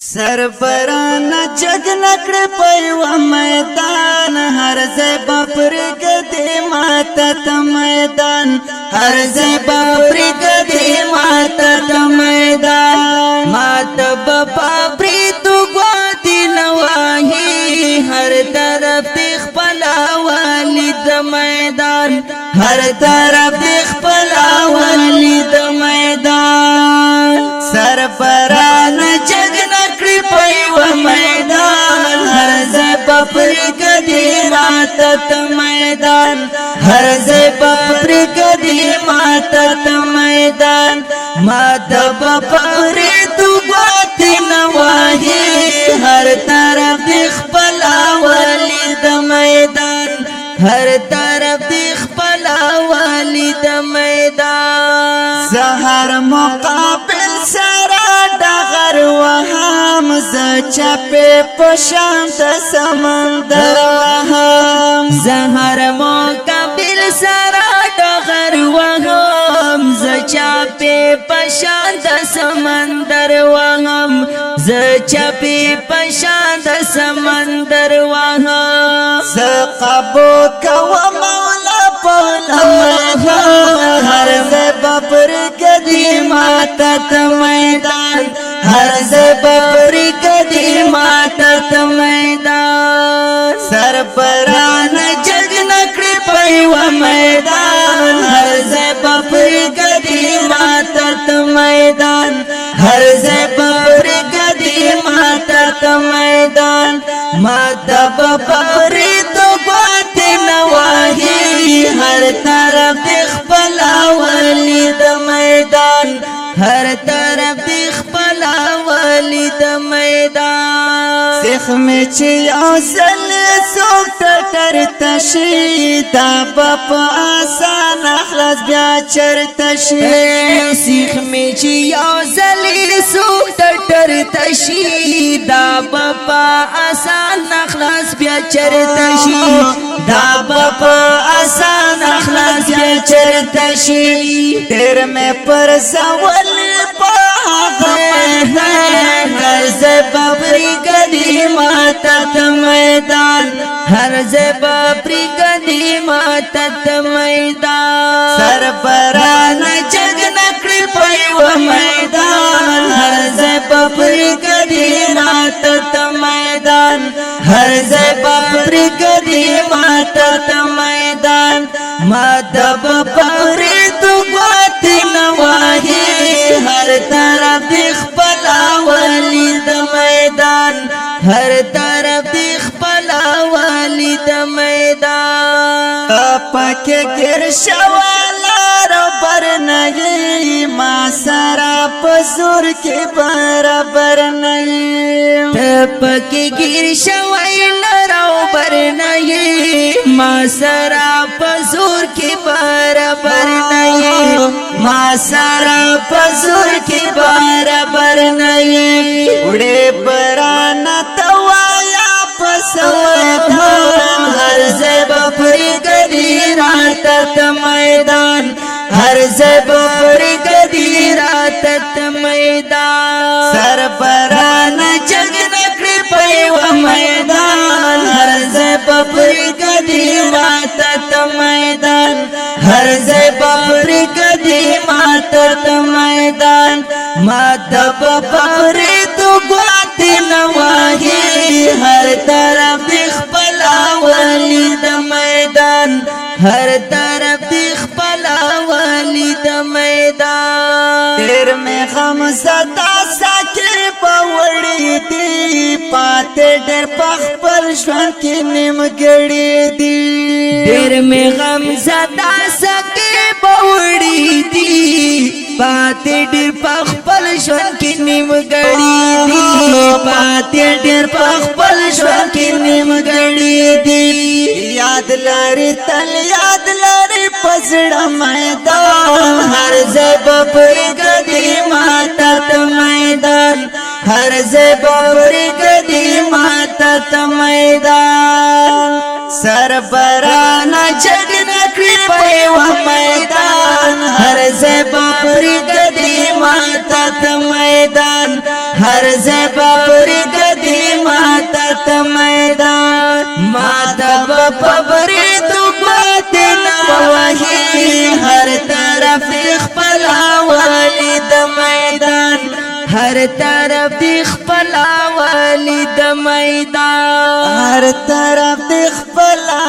سربران جگ نکڑ پیو میدان ہر زیبا پر گدی ماتا تا میدان ہر زیبا پر گدی ماتا تا میدان ماتا بپا پری تو گوادی نواہی ہر طرف دیکھ پلا والی دا میدان ہر طرف دیکھ پلا والی دا میدان سربران جگ نکڑی پیو میدان ہر زیبا پر گدی ماتا تا میدان ہر زیبا پر گدی ماتا تا میدان ماتا بپر تو گواتی نواہی ہر طرف دیکھ پلا والی دا میدان ہر طرف دیکھ پلا والی دا میدان زہر مقابل سرا ڈغر وہم زچپے پشانت سمندر وہم زہر مقابل سرا ڈغر وہم زچپے پشانت سمندر وہم زچپے پشانت سمندر وہم زقبو کو مولا پولا ہر زیبا پر گدی ماتا تا میدان ہر زیبا پر گدی ماتا تا میدان سربران جگ نکڑی پیو میدان ہر زیبا پر گدی ماتا تا میدان ہر زیبا پر گدی ماتا تا میدان ماتا بپر تو گواتی نواہی ہر طرف دیکھ پلا والی دا میدان ہر طرف دیکھ پلا والی دا میدان سیخ میں چیو سل سوک ٹر تشی دا بپ آسان اخلاص بیا چر تشی سیخ میں چیو سل سوک ٹر تشی دا بپ آسان اخلاص بیا چر تشی دا بپ آسان اخلاص بیا چر تشی تیر میں پر زول ہر زیبا پری گدی ماتا تا میدان ہر زیبا پری گدی ماتا تا میدان سربران جگ نکڑی پیو میدان ہر زیبا پری گدی ماتا تا میدان ہر زیبا پری گدی ماتا تا میدان ماتا بپر تو گواتی نواہی ہر طرف دیکھ پلا والی دا میدان ہر طرف دیکھ پلا والی دا میدان پاکے گر شوالا رو بر نئی ما سرا پسور کے برابر نئی پاکے گر شوالا رو بر نئی ما سرا پسور کے برابر نئی ما سرا پسور کے برابر نئی اڑے برانا توایا پسودھان ہر زیبا پر گدی راتا تا میدان ہر زیبا پر گدی راتا تا میدان سربران جگ نکڑی پیو میدان ہر زیبا پر گدی ماتا تا میدان ہر زیبا پر گدی ماتا تا میدان ماتا بپر تو گواتی نواہی ہر طرف دیکھ پلا والی دا میدان ہر طرف دیکھ پلا والی دا میدان تیر میں غم زدہ ساکر پوڑی دی پاتے ڈر پخپل شوان کی نیم گڑی دی تیر میں غم زدہ ساکر پوڑی دی پاتے ڈر پخپل شوان کی نیم گڑی دی پاتے ڈر پخپل شوان کی نیم گڑی دی یاد لاری تل یاد لاری پسڑا میدان ہر زیبا پر گدی ماتا تا میدان ہر زیبا پر گدی ماتا تا میدان سربران جگ کړی په یو میدان هر ځای پرېږدي ماته ته میدان هر ځای پرېږدي ماته ته میدان ماته به په بریدو ګوتې نه وهي هر طرف دې خپله والي د میدان هر طرف دې خپله والي د میدان هر طرف دې خپله